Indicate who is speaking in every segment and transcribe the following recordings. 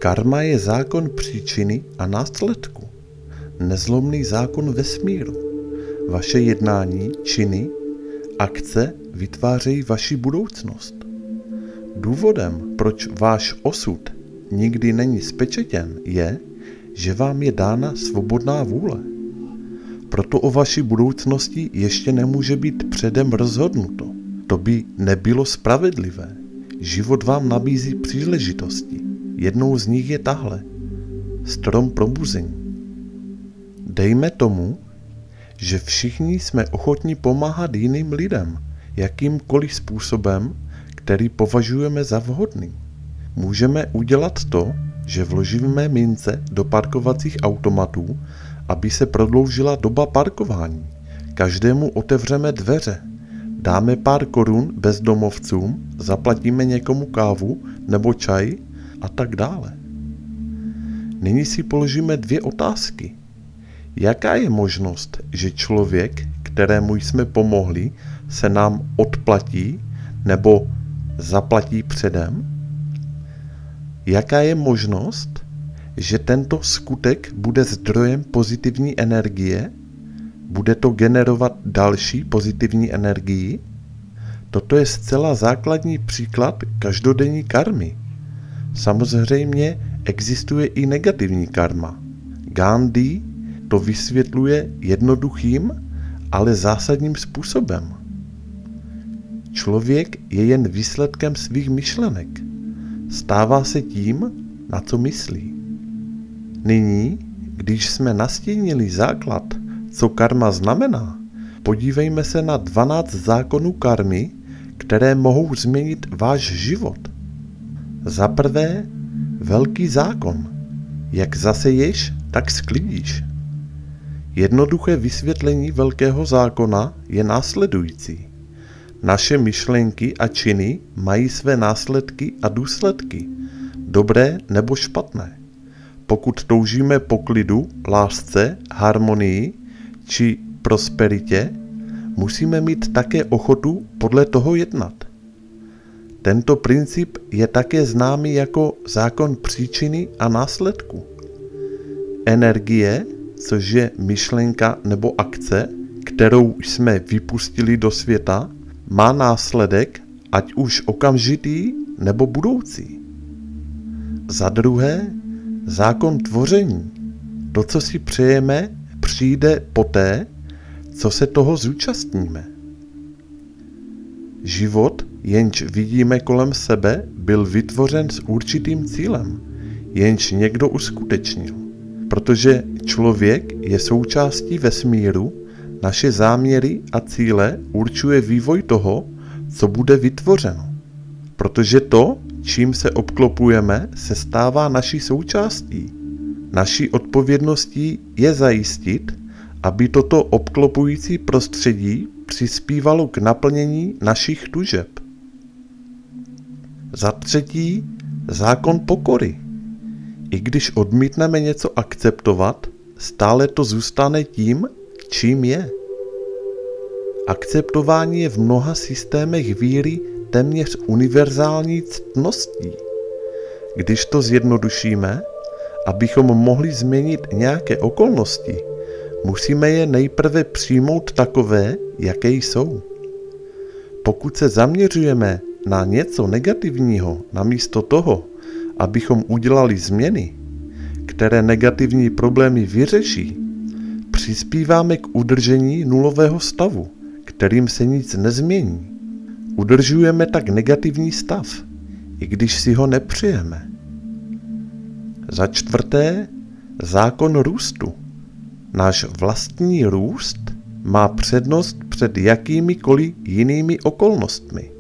Speaker 1: Karma je zákon příčiny a následku, nezlomný zákon vesmíru. Vaše jednání, činy, akce vytvářejí vaši budoucnost. Důvodem, proč váš osud nikdy není spečetěn, je, že vám je dána svobodná vůle. Proto o vaší budoucnosti ještě nemůže být předem rozhodnuto. To by nebylo spravedlivé. Život vám nabízí příležitosti. Jednou z nich je tahle. Strom probuzení. Dejme tomu, že všichni jsme ochotní pomáhat jiným lidem, jakýmkoliv způsobem, který považujeme za vhodný. Můžeme udělat to, že vložíme mince do parkovacích automatů, aby se prodloužila doba parkování. Každému otevřeme dveře, dáme pár korun bezdomovcům, zaplatíme někomu kávu nebo čaj a tak dále. Nyní si položíme 2 otázky. Jaká je možnost, že člověk, kterému jsme pomohli, se nám odplatí nebo zaplatí předem? Jaká je možnost, že tento skutek bude zdrojem pozitivní energie? Bude to generovat další pozitivní energii? Toto je zcela základní příklad každodenní karmy. Samozřejmě existuje i negativní karma. Gandhi to vysvětluje jednoduchým, ale zásadním způsobem. Člověk je jen výsledkem svých myšlenek. Stává se tím, na co myslí. Nyní, když jsme nastínili základ, co karma znamená, podívejme se na 12 zákonů karmy, které mohou změnit váš život. Za prvé, velký zákon. Jak zaseješ, tak sklidíš. Jednoduché vysvětlení velkého zákona je následující. Naše myšlenky a činy mají své následky a důsledky, dobré nebo špatné. Pokud toužíme po klidu, lásce, harmonii či prosperitě, musíme mít také ochotu podle toho jednat. Tento princip je také známý jako zákon příčiny a následku. Energie, což je myšlenka nebo akce, kterou jsme vypustili do světa, má následek, ať už okamžitý nebo budoucí. Za druhé, zákon tvoření. To, co si přejeme, přijde poté, co se toho zúčastníme. Život, jenž vidíme kolem sebe, byl vytvořen s určitým cílem, jenž někdo uskutečnil. Protože člověk je součástí vesmíru, naše záměry a cíle určuje vývoj toho, co bude vytvořeno. Protože to, čím se obklopujeme, se stává naší součástí. Naší odpovědností je zajistit, aby toto obklopující prostředí přispívalo k naplnění našich tužeb. Za třetí, zákon pokory. I když odmítneme něco akceptovat, stále to zůstane tím, čím je. Akceptování je v mnoha systémech víry téměř univerzální ctností. Když to zjednodušíme, abychom mohli změnit nějaké okolnosti, musíme je nejprve přijmout takové, jaké jsou. Pokud se zaměřujeme na něco negativního namísto toho, abychom udělali změny, které negativní problémy vyřeší, přispíváme k udržení nulového stavu, kterým se nic nezmění. Udržujeme tak negativní stav, i když si ho nepřejeme. Za čtvrté, zákon růstu. Náš vlastní růst má přednost před jakýmikoliv jinými okolnostmi.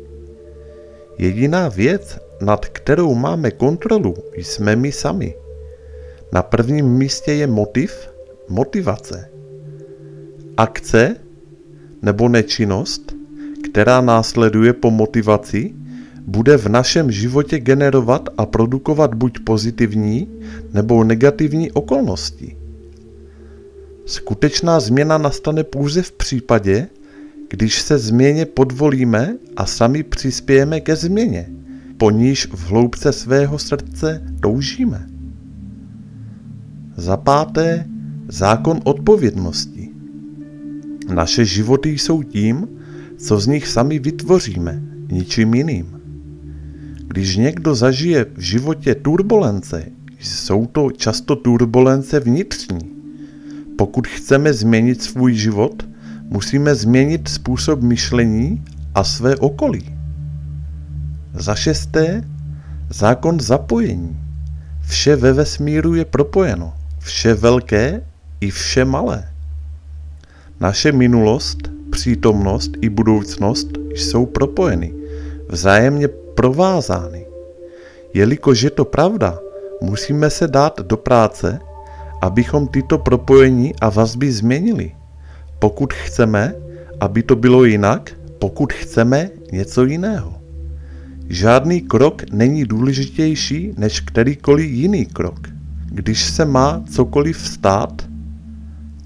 Speaker 1: Jediná věc, nad kterou máme kontrolu, jsme my sami. Na prvním místě je motivace. Akce nebo nečinnost, která následuje po motivaci, bude v našem životě generovat a produkovat buď pozitivní nebo negativní okolnosti. Skutečná změna nastane pouze v případě, když se změně podvolíme a sami přispějeme ke změně, po níž v hloubce svého srdce toužíme. Za páté, zákon odpovědnosti. Naše životy jsou tím, co z nich sami vytvoříme, ničím jiným. Když někdo zažije v životě turbulence, jsou to často turbulence vnitřní. Pokud chceme změnit svůj život, musíme změnit způsob myšlení a své okolí. Za šesté, zákon zapojení. Vše ve vesmíru je propojeno, vše velké i vše malé. Naše minulost, přítomnost i budoucnost jsou propojeny, vzájemně provázány. Jelikož je to pravda, musíme se dát do práce, abychom tyto propojení a vazby změnili. Pokud chceme, aby to bylo jinak, pokud chceme něco jiného. Žádný krok není důležitější než kterýkoliv jiný krok. Když se má cokoliv stát,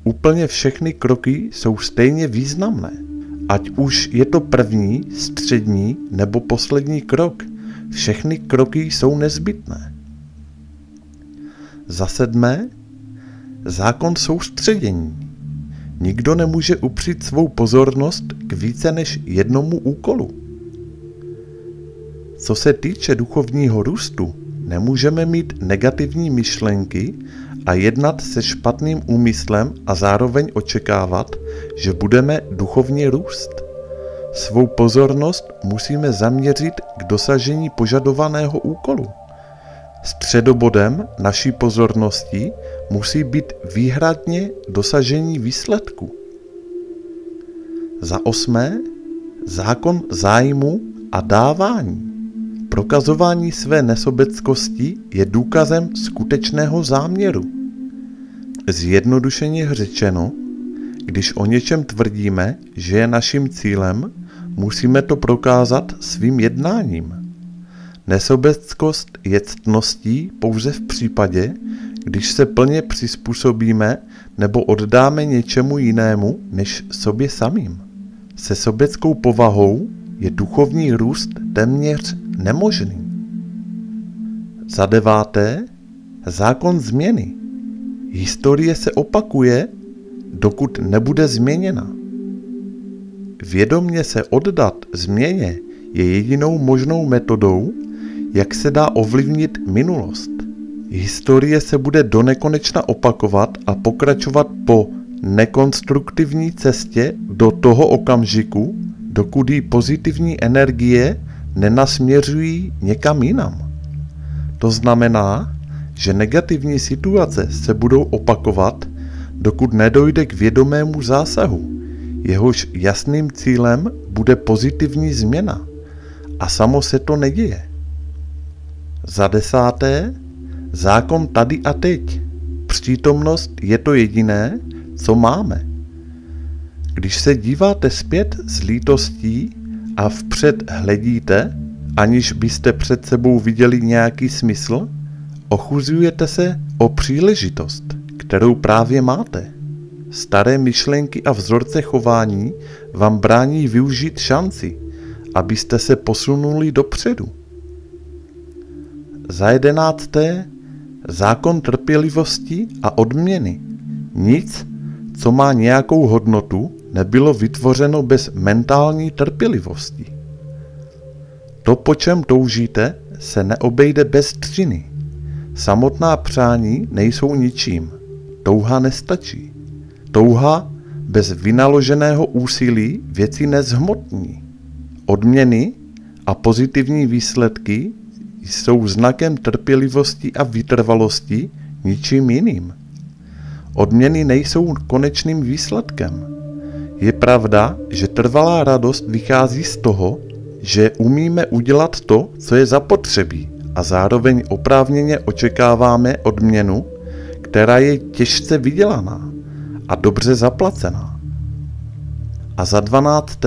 Speaker 1: úplně všechny kroky jsou stejně významné. Ať už je to první, střední nebo poslední krok, všechny kroky jsou nezbytné. Za sedmé, zákon soustředění. Nikdo nemůže upřít svou pozornost k více než jednomu úkolu. Co se týče duchovního růstu, nemůžeme mít negativní myšlenky a jednat se špatným úmyslem a zároveň očekávat, že budeme duchovně růst. Svou pozornost musíme zaměřit k dosažení požadovaného úkolu. Středobodem naší pozornosti musí být výhradně dosažení výsledku. Za osmé, zákon zájmu a dávání. Prokazování své nesobeckosti je důkazem skutečného záměru. Zjednodušeně řečeno, když o něčem tvrdíme, že je naším cílem, musíme to prokázat svým jednáním. Nesobeckost je ctností pouze v případě, když se plně přizpůsobíme nebo oddáme něčemu jinému než sobě samým. Se sobeckou povahou je duchovní růst téměř nemožný. Za deváté, zákon změny. Historie se opakuje, dokud nebude změněna. Vědomně se oddat změně je jedinou možnou metodou, jak se dá ovlivnit minulost. Historie se bude donekonečna opakovat a pokračovat po nekonstruktivní cestě do toho okamžiku, dokud jí pozitivní energie nenasměřují někam jinam. To znamená, že negativní situace se budou opakovat, dokud nedojde k vědomému zásahu. Jehož jasným cílem bude pozitivní změna. A samo se to neděje. Za desáté, zákon tady a teď. Přítomnost je to jediné, co máme. Když se díváte zpět s lítostí a vpřed hledíte, aniž byste před sebou viděli nějaký smysl, ochuzujete se o příležitost, kterou právě máte. Staré myšlenky a vzorce chování vám brání využít šanci, abyste se posunuli dopředu. Za jedenácté, zákon trpělivosti a odměny. Nic, co má nějakou hodnotu, nebylo vytvořeno bez mentální trpělivosti. To, po čem toužíte, se neobejde bez dřiny. Samotná přání nejsou ničím. Touha nestačí. Touha bez vynaloženého úsilí věci nezhmotní. Odměny a pozitivní výsledky jsou znakem trpělivosti a vytrvalosti, ničím jiným. Odměny nejsou konečným výsledkem. Je pravda, že trvalá radost vychází z toho, že umíme udělat to, co je zapotřebí, a zároveň oprávněně očekáváme odměnu, která je těžce vydělaná a dobře zaplacená. A za 12.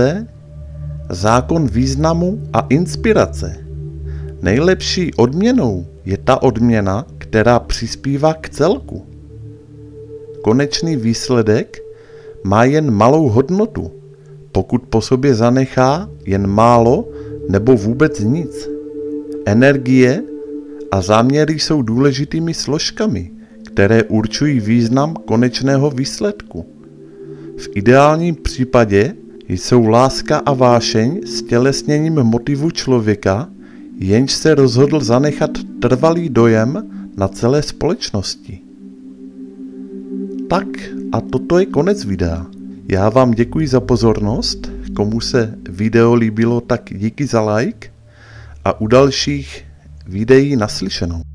Speaker 1: zákon významu a inspirace. Nejlepší odměnou je ta odměna, která přispívá k celku. Konečný výsledek má jen malou hodnotu, pokud po sobě zanechá jen málo nebo vůbec nic. Energie a záměry jsou důležitými složkami, které určují význam konečného výsledku. V ideálním případě jsou láska a vášeň stělesněním motivu člověka, jenž se rozhodl zanechat trvalý dojem na celé společnosti. Tak a toto je konec videa. Já vám děkuji za pozornost, komu se video líbilo, tak díky za like a u dalších videí naslyšenou.